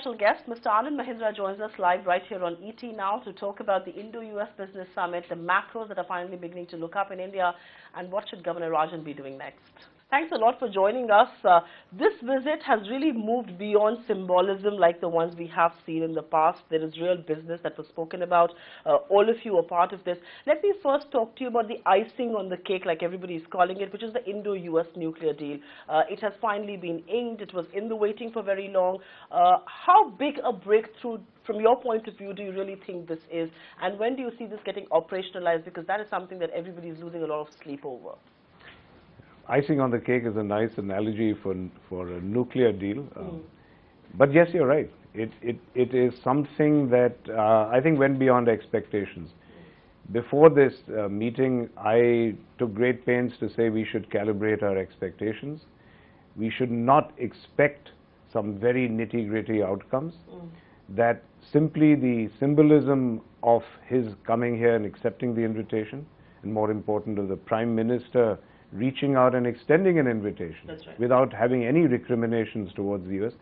special guest, Mr. Anand Mahindra, joins us live right here on ET Now to talk about the Indo-US Business Summit, the macros that are finally beginning to look up in India, and what should Governor Rajan be doing next. Thanks a lot for joining us. This visit has really moved beyond symbolism like the ones we have seen in the past. There is real business that was spoken about. All of you are part of this. Let me first talk to you about the icing on the cake, like everybody is calling it, which is the Indo-US nuclear deal. It has finally been inked. It was in the waiting for very long. How big a breakthrough, from your point of view, do you really think this is? And when do you see this getting operationalized? Because that is something that everybody is losing a lot of sleep over. Icing on the cake is a nice analogy for a nuclear deal. But yes, you're right. It is something that I think went beyond expectations. Before this meeting, I took great pains to say we should calibrate our expectations. We should not expect some very nitty-gritty outcomes. That simply the symbolism of his coming here and accepting the invitation, and more important, of the Prime Minister reaching out and extending an invitation without having any recriminations towards the US.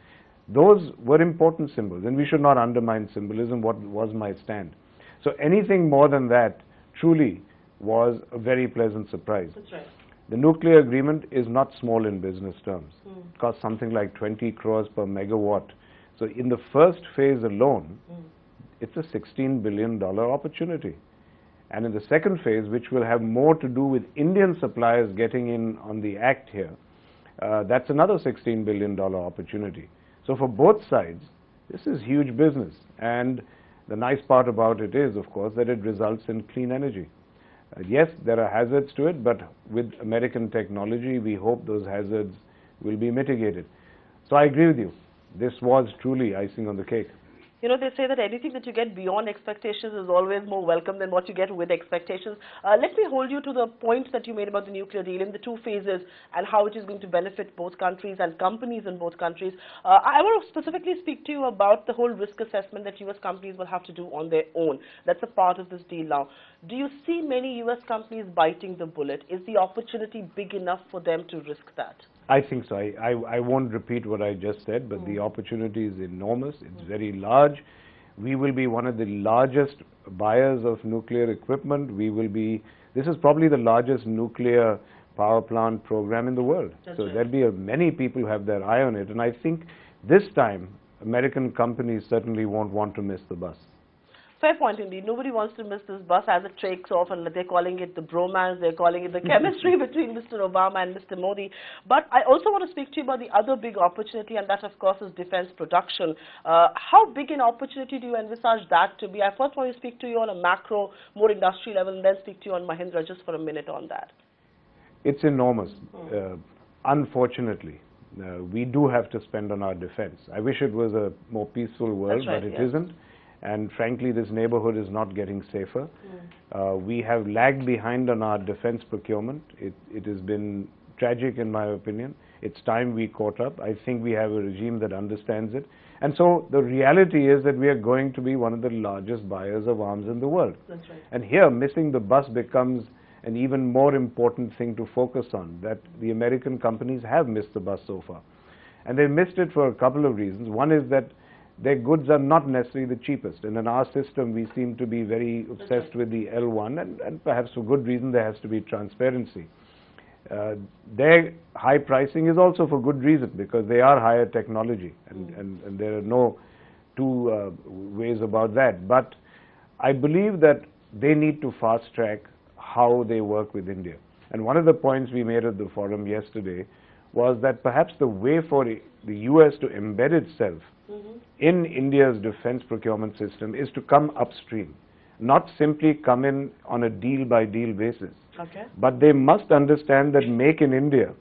Those were important symbols, and we should not undermine symbolism. What was my stand? So anything more than that truly was a very pleasant surprise. That's right. The nuclear agreement is not small in business terms. It costs something like 20 crores per megawatt. So in the first phase alone, it's a $16 billion opportunity. And in the second phase, which will have more to do with Indian suppliers getting in on the act here, that's another $16 billion opportunity. So for both sides, this is huge business. And the nice part about it is, of course, that it results in clean energy. Yes, there are hazards to it, but with American technology, we hope those hazards will be mitigated. So I agree with you. This was truly icing on the cake. You know, they say that anything that you get beyond expectations is always more welcome than what you get with expectations. Let me hold you to the points that you made about the nuclear deal in the two phases and how it is going to benefit both countries and companies in both countries. I want to specifically speak to you about the whole risk assessment that US companies will have to do on their own. That's a part of this deal now. Do you see many US companies biting the bullet? Is the opportunity big enough for them to risk that? I think so. I won't repeat what I just said, but the opportunity is enormous. It's very large. We will be one of the largest buyers of nuclear equipment. This is probably the largest nuclear power plant program in the world. That's so right. there'll be many people who have their eye on it. And I think this time, American companies certainly won't want to miss the bus. Fair point indeed. Nobody wants to miss this bus as it takes off, and they're calling it the bromance, they're calling it the chemistry between Mr. Obama and Mr. Modi. But I also want to speak to you about the other big opportunity, and that, of course, is defense production. How big an opportunity do you envisage that to be? I first want to speak to you on a macro, more industry level, and then speak to you on Mahindra just for a minute on that. It's enormous. Unfortunately, we do have to spend on our defense. I wish it was a more peaceful world, but it isn't. And frankly, this neighborhood is not getting safer. We have lagged behind on our defense procurement. It has been tragic, in my opinion. It's time we caught up. I think we have a regime that understands it. And so the reality is that we are going to be one of the largest buyers of arms in the world. That's right. And here, missing the bus becomes an even more important thing to focus on, that the American companies have missed the bus so far. And they missed it for a couple of reasons. One is that their goods are not necessarily the cheapest. And in our system, we seem to be very obsessed with the L1, and perhaps for good reason, there has to be transparency. Their high pricing is also for good reason, because they are higher technology, and there are no two ways about that. But I believe that they need to fast-track how they work with India. And one of the points we made at the forum yesterday was that perhaps the way for the US to embed itself in India's defense procurement system is to come upstream, not simply come in on a deal-by-deal basis. But they must understand that Make in India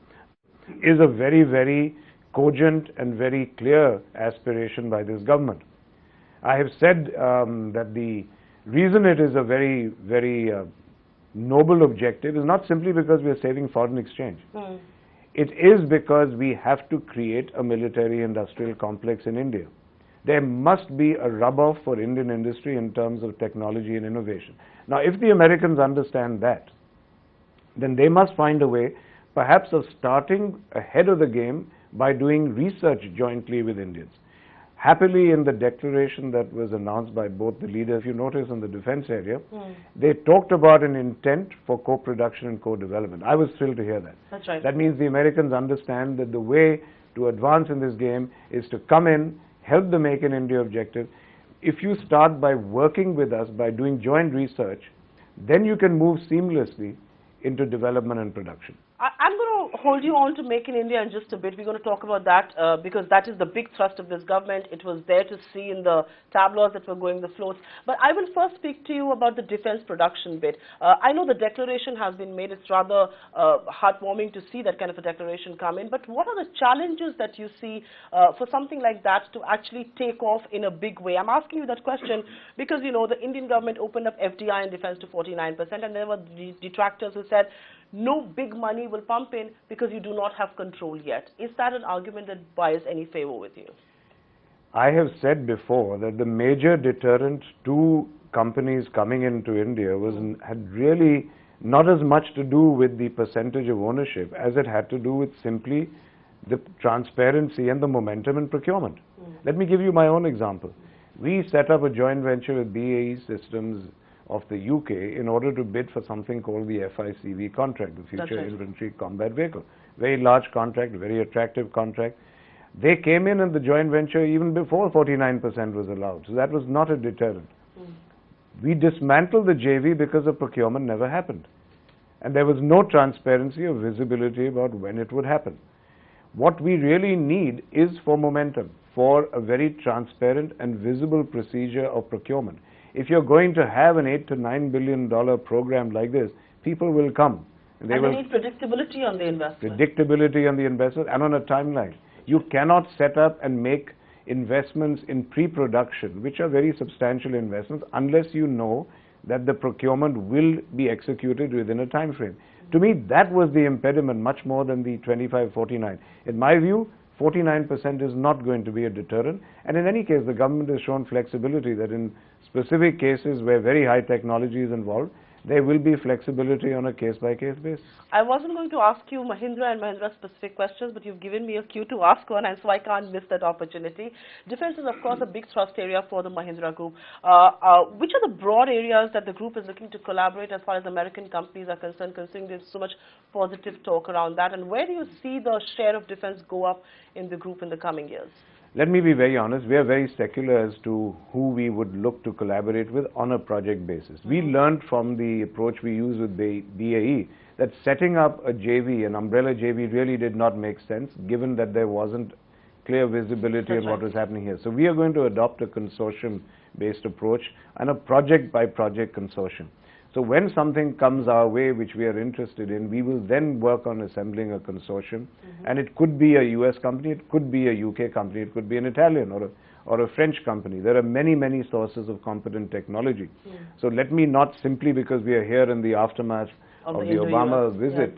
is a very, very cogent and very clear aspiration by this government. I have said that the reason it is a very, very noble objective is not simply because we are saving foreign exchange. It is because we have to create a military-industrial complex in India. There must be a rub-off for Indian industry in terms of technology and innovation. Now, if the Americans understand that, then they must find a way, perhaps of starting ahead of the game by doing research jointly with Indians. Happily, in the declaration that was announced by both the leaders, if you notice in the defense area, they talked about an intent for co-production and co-development. I was thrilled to hear that. That's right. That means the Americans understand that the way to advance in this game is to come in, help the Make in India objective. If you start by working with us, by doing joint research, then you can move seamlessly into development and production. I'm going to hold you on to Make in India in just a bit. We're going to talk about that because that is the big thrust of this government. It was there to see in the tabloids that were going the floats. But I will first speak to you about the defense production bit. I know the declaration has been made. It's rather heartwarming to see that kind of a declaration come in. But what are the challenges that you see for something like that to actually take off in a big way? I'm asking you that question because, you know, the Indian government opened up FDI in defense to 49%, and there were detractors who said, no big money will pump in because you do not have control yet. Is that an argument that buys any favor with you? I have said before that the major deterrent to companies coming into India had really not as much to do with the percentage of ownership as it had to do with simply the transparency and the momentum in procurement. Let me give you my own example. We set up a joint venture with BAE Systems of the UK in order to bid for something called the FICV contract, the Future Infantry Combat Vehicle. Very large contract, very attractive contract. They came in the joint venture even before 49% was allowed, so that was not a deterrent. We dismantled the JV because the procurement never happened. And there was no transparency or visibility about when it would happen. What we really need is for momentum, for a very transparent and visible procedure of procurement. If you're going to have an $8 to $9 billion program like this, people will come. And they need predictability on the investment. Predictability on the investment and on a timeline. You cannot set up and make investments in pre-production, which are very substantial investments, unless you know that the procurement will be executed within a time frame. To me, that was the impediment much more than the 25-49. In my view, 49% is not going to be a deterrent, and in any case the government has shown flexibility that in specific cases where very high technology is involved, there will be flexibility on a case-by-case basis. I wasn't going to ask you Mahindra and Mahindra specific questions, but you've given me a cue to ask one, and so I can't miss that opportunity. Defense is, of course, a big thrust area for the Mahindra Group. Which are the broad areas that the group is looking to collaborate as far as American companies are concerned, considering there's so much positive talk around that? And where do you see the share of defense go up in the group in the coming years? Let me be very honest, we are very secular as to who we would look to collaborate with on a project basis. We learned from the approach we use with BAE that setting up a JV, an umbrella JV, really did not make sense given that there wasn't clear visibility on what was happening here. So we are going to adopt a consortium-based approach and a project-by-project consortium. So when something comes our way which we are interested in, we will then work on assembling a consortium. And it could be a US company, it could be a UK company, it could be an Italian or a French company. There are many, many sources of competent technology. So let me not simply because we are here in the aftermath of the Obama visit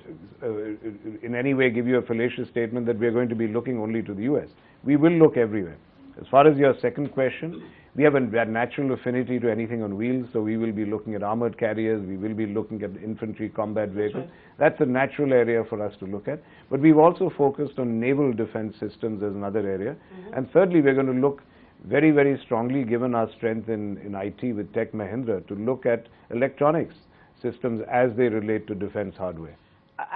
in any way give you a fallacious statement that we are going to be looking only to the US. We will look everywhere. As far as your second question, we have a natural affinity to anything on wheels, so we will be looking at armored carriers, we will be looking at infantry combat vehicles. That's a natural area for us to look at. But we've also focused on naval defense systems as another area. And thirdly, we're going to look very, very strongly, given our strength in IT with Tech Mahindra, to look at electronics systems as they relate to defense hardware.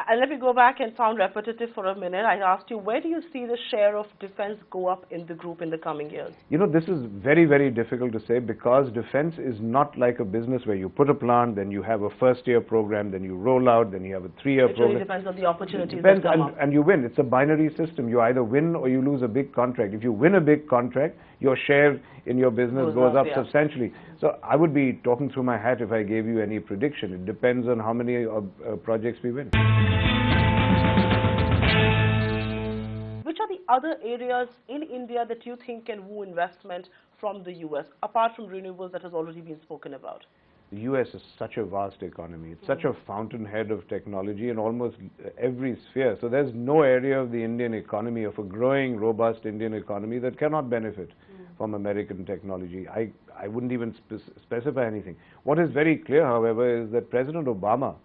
And let me go back and sound repetitive for a minute. I asked you, where do you see the share of defense go up in the group in the coming years? You know, this is very, very difficult to say because defense is not like a business where you put a plant, then you have a first-year program, then you roll out, then you have a three-year program. It really depends on the opportunities that come up. And you win. It's a binary system. You either win or you lose a big contract. If you win a big contract, your share in your business goes up substantially. So I would be talking through my hat if I gave you any prediction. It depends on how many projects we win. Which are the other areas in India that you think can woo investment from the US, apart from renewables that has already been spoken about? The US is such a vast economy. It's such a fountainhead of technology in almost every sphere. So there's no area of the Indian economy, of a growing, robust Indian economy, that cannot benefit from American technology. I wouldn't even specify anything. What is very clear, however, is that President Obama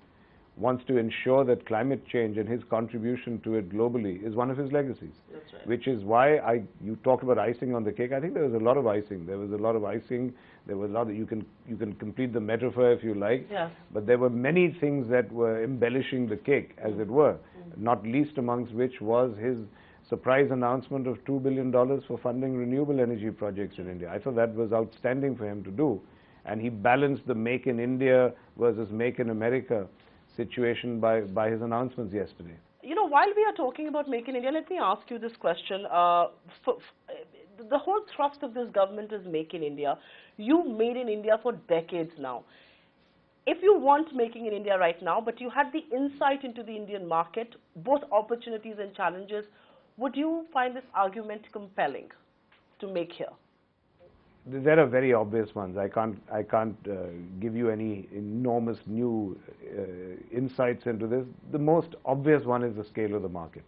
wants to ensure that climate change and his contribution to it globally is one of his legacies. That's right. Which is why you talked about icing on the cake. I think there was a lot of icing. There was a lot of icing. There was a lot of, you can complete the metaphor if you like. Yes. But there were many things that were embellishing the cake, as it were. Not least amongst which was his surprise announcement of $2 billion for funding renewable energy projects in India. I thought that was outstanding for him to do. And he balanced the Make in India versus Make in America situation by his announcements yesterday. You know, while we are talking about Make in India, let me ask you this question. The whole thrust of this government is Make in India. You made in India for decades now. If you want making in India right now, but you had the insight into the Indian market, both opportunities and challenges, would you find this argument compelling to make here? There are very obvious ones. I can't give you any enormous new insights into this. The most obvious one is the scale of the market.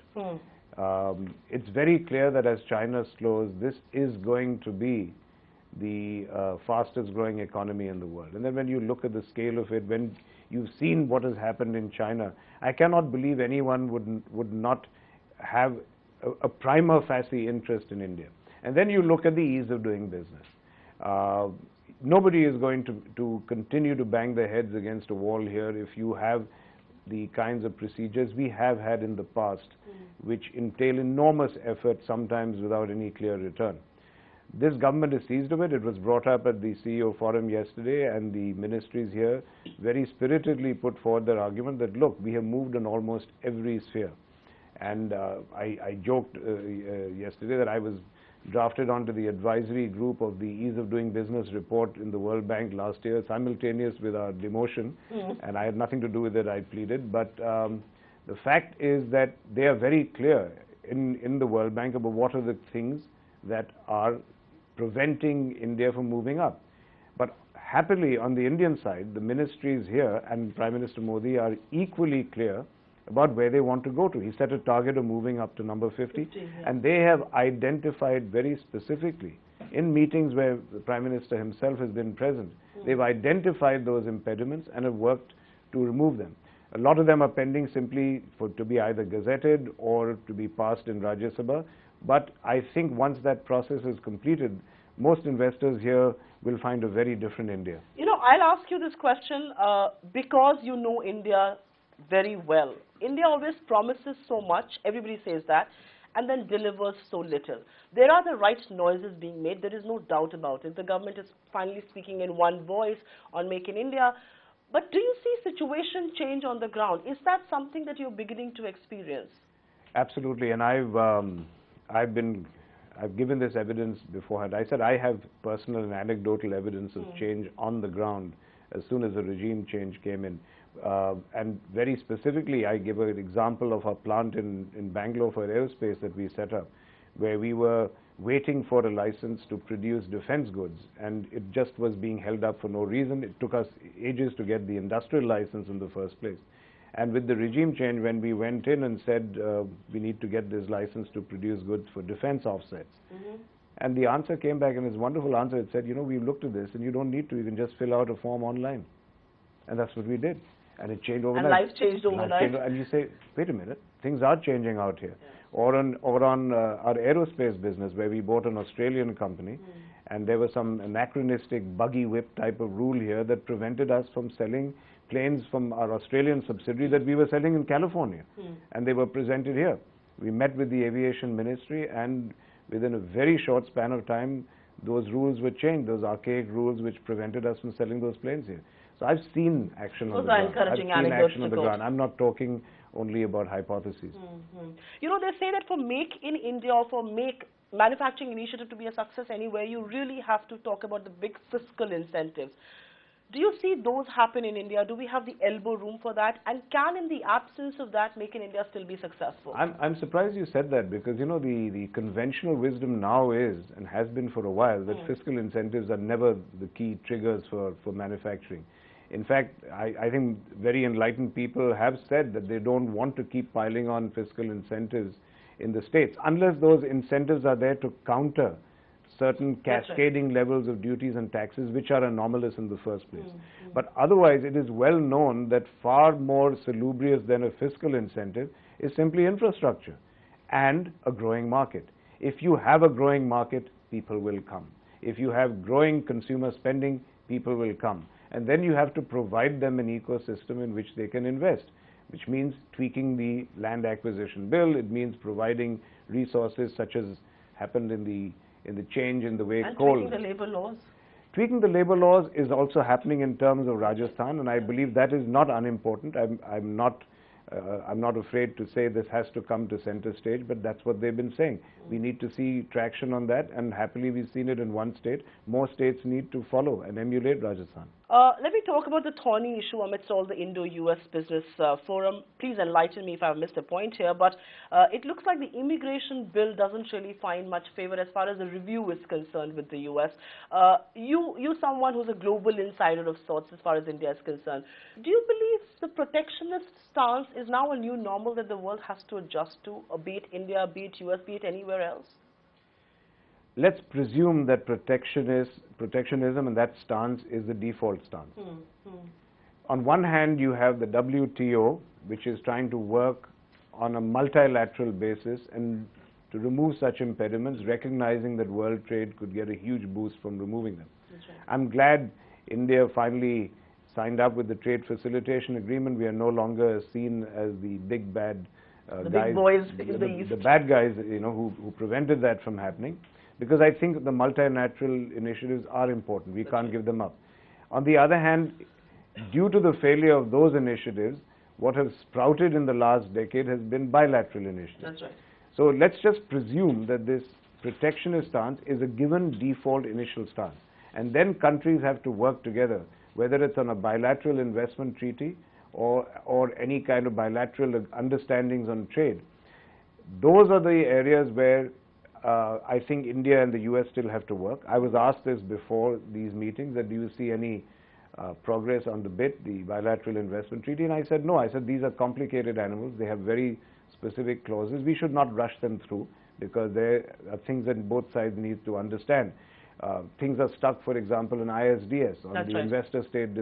It's very clear that as China slows, this is going to be the fastest growing economy in the world. And then when you look at the scale of it, when you've seen what has happened in China, I cannot believe anyone would not have a prima facie interest in India. And then you look at the ease of doing business. Nobody is going to continue to bang their heads against a wall here if you have the kinds of procedures we have had in the past, which entail enormous effort, sometimes without any clear return. This government is seized of it. It was brought up at the CEO Forum yesterday, and the ministries here very spiritedly put forward their argument that, look, we have moved in almost every sphere. And I joked yesterday that I was drafted onto the advisory group of the Ease of Doing Business report in the World Bank last year, simultaneous with our demotion, and I had nothing to do with it, I pleaded. But the fact is that they are very clear in the World Bank about what are the things that are preventing India from moving up. But happily, on the Indian side, the ministries here and Prime Minister Modi are equally clear about where they want to go to. He set a target of moving up to number 50, and they have identified very specifically in meetings where the Prime Minister himself has been present. They've identified those impediments and have worked to remove them. A lot of them are pending simply to be either gazetted or to be passed in Rajya Sabha. But I think once that process is completed, most investors here will find a very different India. You know, I'll ask you this question because you know India very well. India always promises so much, everybody says that, and then delivers so little. There are the right noises being made, there is no doubt about it. The government is finally speaking in one voice on Make in India. But do you see situation change on the ground? Is that something that you're beginning to experience? Absolutely, and I've given this evidence beforehand. I said I have personal and anecdotal evidence of change on the ground as soon as the regime change came in. And very specifically, I give an example of a plant in Bangalore for aerospace that we set up, where we were waiting for a license to produce defense goods, and it just was being held up for no reason. It took us ages to get the industrial license in the first place. And with the regime change, when we went in and said we need to get this license to produce goods for defense offsets, and the answer came back, and it's a wonderful answer. It said, you know, we've looked at this, and you don't need to. You can just fill out a form online. And that's what we did. And it changed overnight. And life changed overnight. And you say, wait a minute, things are changing out here. Yeah. Or on our aerospace business, where we bought an Australian company, and there was some anachronistic buggy whip type of rule here that prevented us from selling planes from our Australian subsidiary that we were selling in California. And they were presented here. We met with the aviation ministry, and within a very short span of time, those rules were changed, those archaic rules which prevented us from selling those planes here. So I've seen action on the ground. I've seen action on the ground. I'm not talking only about hypotheses. You know, they say that for Make in India or for Make manufacturing initiative to be a success anywhere, you really have to talk about the big fiscal incentives. Do you see those happen in India? Do we have the elbow room for that? And can, in the absence of that, Make in India still be successful? I'm surprised you said that, because, you know, the conventional wisdom now is, and has been for a while, that fiscal incentives are never the key triggers for manufacturing. In fact, I think very enlightened people have said that they don't want to keep piling on fiscal incentives in the States, unless those incentives are there to counter certain cascading levels of duties and taxes which are anomalous in the first place. But otherwise, it is well known that far more salubrious than a fiscal incentive is simply infrastructure and a growing market. If you have a growing market, people will come. If you have growing consumer spending, people will come. And then you have to provide them an ecosystem in which they can invest, which means tweaking the land acquisition bill. It means providing resources such as happened in the change in the way coal. And tweaking the labor laws. Tweaking the labor laws is also happening in terms of Rajasthan, and I believe that is not unimportant. I'm not afraid to say this has to come to center stage, but that's what they've been saying. We need to see traction on that, and happily we've seen it in one state. More states need to follow and emulate Rajasthan. Let me talk about the thorny issue amidst all the Indo-US Business Forum. Please enlighten me if I've missed a point here, but it looks like the immigration bill doesn't really find much favor as far as the review is concerned with the US. You someone who's a global insider of sorts as far as India is concerned, do you believe the protectionist stance is now a new normal that the world has to adjust to, be it India, be it US, be it anywhere else? Let's presume that protectionism and that stance is the default stance. On one hand, you have the WTO, which is trying to work on a multilateral basis and to remove such impediments, recognizing that world trade could get a huge boost from removing them. That's right. I'm glad India finally signed up with the trade facilitation agreement. We are no longer seen as the big bad the guys, big boys in the East. The bad guys, who prevented that from happening. Because I think the multilateral initiatives are important. We can't give them up. On the other hand, due to the failure of those initiatives, what has sprouted in the last decade has been bilateral initiatives. That's right. So let's just presume that this protectionist stance is a given default initial stance. And then countries have to work together, whether it's on a bilateral investment treaty or any kind of bilateral understandings on trade. Those are the areas where I think India and the US still have to work. I was asked this before these meetings, that do you see any progress on the BIT, the bilateral investment treaty? And I said no. I said these are complicated animals. They have very specific clauses. We should not rush them through because there are things that both sides need to understand. Things are stuck, for example, in ISDS, on the investor-state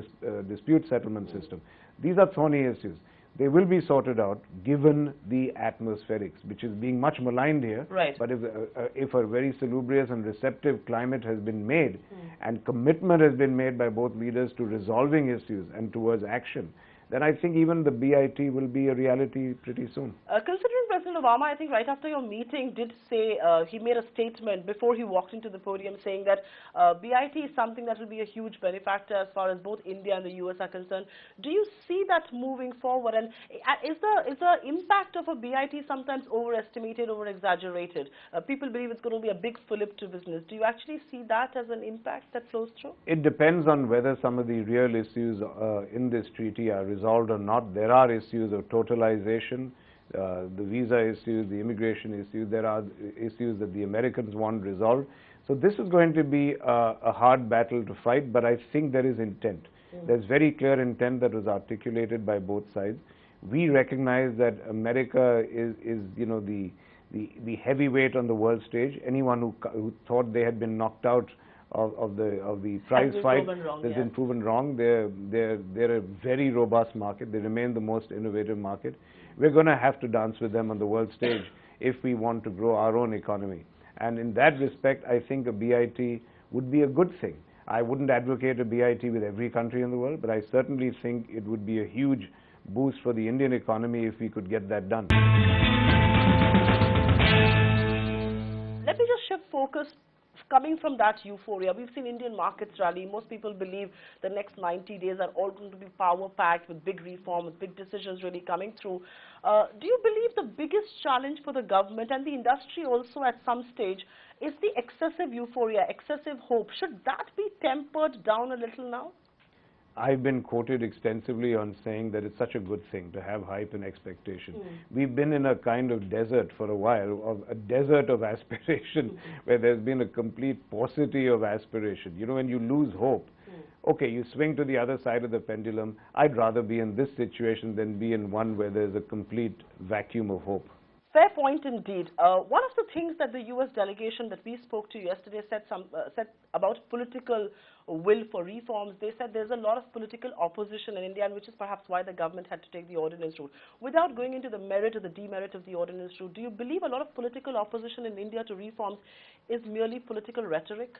dispute settlement system. These are thorny issues. They will be sorted out given the atmospherics, which is being much maligned here. Right. But if a very salubrious and receptive climate has been made and commitment has been made by both leaders to resolving issues and towards action, then I think even the BIT will be a reality pretty soon. Considering President Obama, I think right after your meeting did say, he made a statement before he walked into the podium saying that BIT is something that will be a huge benefactor as far as both India and the US are concerned. Do you see that moving forward? And is the impact of a BIT sometimes overestimated, over-exaggerated? People believe it's going to be a big fillip to business. Do you actually see that as an impact that flows through? It depends on whether some of the real issues in this treaty are resolved or not. There are issues of totalization, the visa issues, the immigration issues. There are issues that the Americans want resolved. So this is going to be a hard battle to fight, but I think there is intent. There's very clear intent that was articulated by both sides. We recognize that America is the heavyweight on the world stage. Anyone who thought they had been knocked out of the prize fight has been proven wrong. They're a very robust market. They remain the most innovative market. We're going to have to dance with them on the world stage if we want to grow our own economy. And in that respect, I think a BIT would be a good thing. I wouldn't advocate a BIT with every country in the world, but I certainly think it would be a huge boost for the Indian economy if we could get that done. Let me just shift focus. Coming from that euphoria, we've seen Indian markets rally. Most people believe the next 90 days are all going to be power-packed with big reforms, big decisions really coming through. Do you believe the biggest challenge for the government and the industry also at some stage is the excessive euphoria, excessive hope? Should that be tempered down a little now? I've been quoted extensively on saying that it's such a good thing to have hype and expectation. We've been in a kind of desert for a while, a desert of aspiration, where there's been a complete paucity of aspiration. You know, when you lose hope, okay, you swing to the other side of the pendulum. I'd rather be in this situation than be in one where there's a complete vacuum of hope. Fair point indeed. One of the things that the U.S. delegation that we spoke to yesterday said about political will for reforms. They said there's a lot of political opposition in India, and which is perhaps why the government had to take the ordinance route. Without going into the merit or the demerit of the ordinance route, do you believe a lot of political opposition in India to reforms is merely political rhetoric?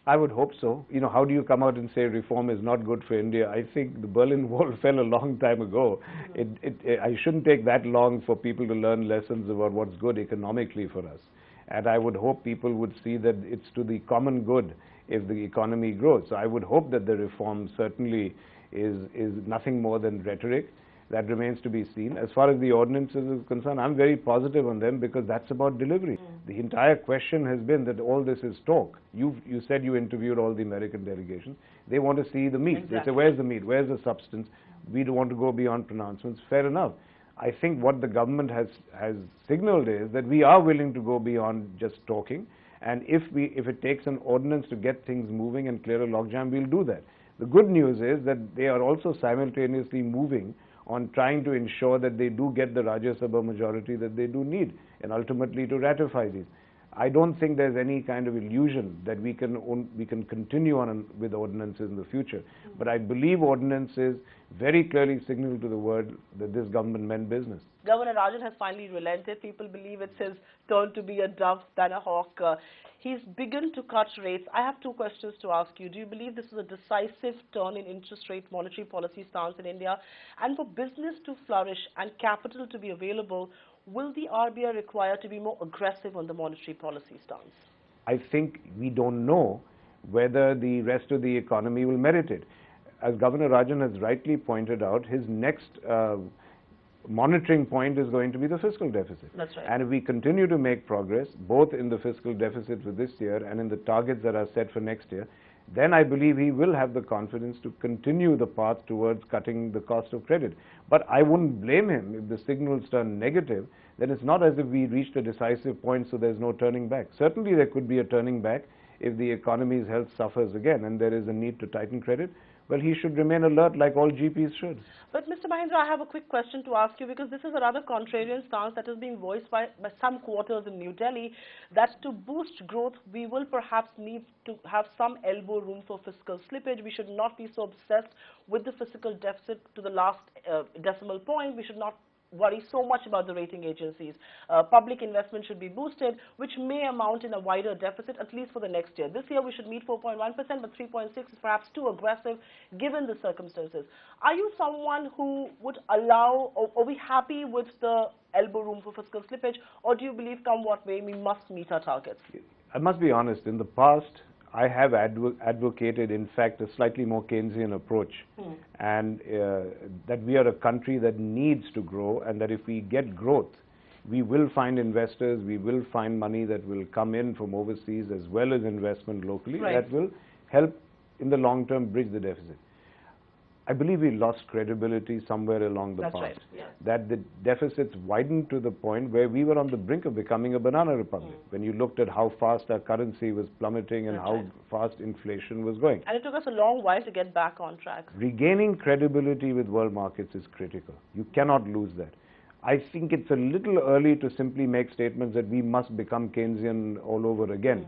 I would hope so. You know, how do you come out and say reform is not good for India? I think the Berlin Wall fell a long time ago. I shouldn't take that long for people to learn lessons about what's good economically for us. And I would hope people would see that it's to the common good if the economy grows. So I would hope that the reform certainly is nothing more than rhetoric. That remains to be seen. As far as the ordinances is concerned, I'm very positive on them because that's about delivery. The entire question has been that all this is talk. You said you interviewed all the American delegations. They want to see the meat. Exactly. They say, where's the meat? Where's the substance? We don't want to go beyond pronouncements. Fair enough. I think what the government has signaled is that we are willing to go beyond just talking. And if it takes an ordinance to get things moving and clear a logjam, we'll do that. The good news is that they are also simultaneously moving on trying to ensure that they do get the Rajya Sabha majority that they do need, and ultimately to ratify these. I don't think there's any kind of illusion that we can continue on with ordinances in the future. But I believe ordinances very clearly signal to the world that this government meant business. Governor Rajan has finally relented. People believe it's his turn to be a dove than a hawk. He's begun to cut rates. I have two questions to ask you. Do you believe this is a decisive turn in interest rate monetary policy stance in India? And for business to flourish and capital to be available, will the RBI require to be more aggressive on the monetary policy stance? I think we don't know whether the rest of the economy will merit it. As Governor Rajan has rightly pointed out, his next monitoring point is going to be the fiscal deficit. That's right. And if we continue to make progress, both in the fiscal deficit for this year and in the targets that are set for next year, then I believe he will have the confidence to continue the path towards cutting the cost of credit. But I wouldn't blame him if the signals turn negative. Then it's not as if we reached a decisive point, so there's no turning back. Certainly there could be a turning back if the economy's health suffers again and there is a need to tighten credit. Well, he should remain alert like all GPs should. But Mr. Mahindra, I have a quick question to ask you, because this is a rather contrarian stance that is being voiced by some quarters in New Delhi, that to boost growth, we will perhaps need to have some elbow room for fiscal slippage. We should not be so obsessed with the fiscal deficit to the last decimal point. We should not worry so much about the rating agencies. Public investment should be boosted, which may amount in a wider deficit, at least for the next year. This year we should meet 4.1%, but 3.6 is perhaps too aggressive given the circumstances. Are you someone who would allow, or are we happy with the elbow room for fiscal slippage, or do you believe, come what may, we must meet our targets? I must be honest, in the past, I have advocated, in fact, a slightly more Keynesian approach, and that we are a country that needs to grow, and that if we get growth, we will find investors, we will find money that will come in from overseas as well as investment locally. Right. That will help in the long term bridge the deficit. I believe we lost credibility somewhere along the That's path. right, yeah. That the deficits widened to the point where we were on the brink of becoming a banana republic. When you looked at how fast our currency was plummeting and That's how right. fast inflation was going. And it took us a long while to get back on track. Regaining credibility with world markets is critical. You cannot lose that. I think it's a little early to simply make statements that we must become Keynesian all over again.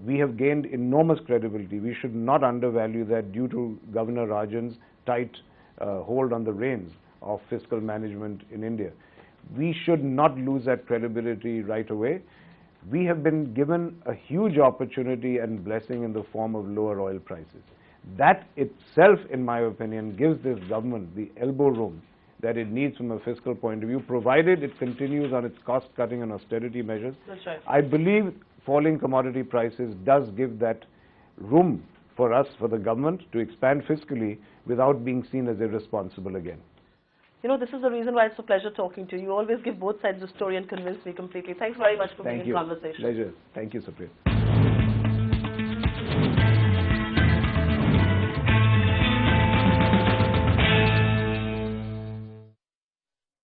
We have gained enormous credibility. We should not undervalue that due to Governor Rajan's tight hold on the reins of fiscal management in India. We should not lose that credibility right away. We have been given a huge opportunity and blessing in the form of lower oil prices. That itself, in my opinion, gives this government the elbow room that it needs from a fiscal point of view, provided it continues on its cost-cutting and austerity measures. That's right. I believe falling commodity prices does give that room for us, for the government, to expand fiscally without being seen as irresponsible again. You know, this is the reason why it's a pleasure talking to you. You always give both sides of the story and convince me completely. Thanks very much for being in conversation. Pleasure. Thank you, Supriya.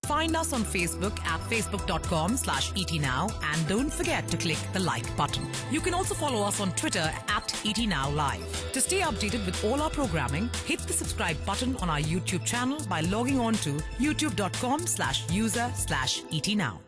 Find us on Facebook at facebook.com/ETNow, and don't forget to click the like button. You can also follow us on Twitter at ETNowLive. To stay updated with all our programming, hit the subscribe button on our YouTube channel by logging on to youtube.com/user/ETNow.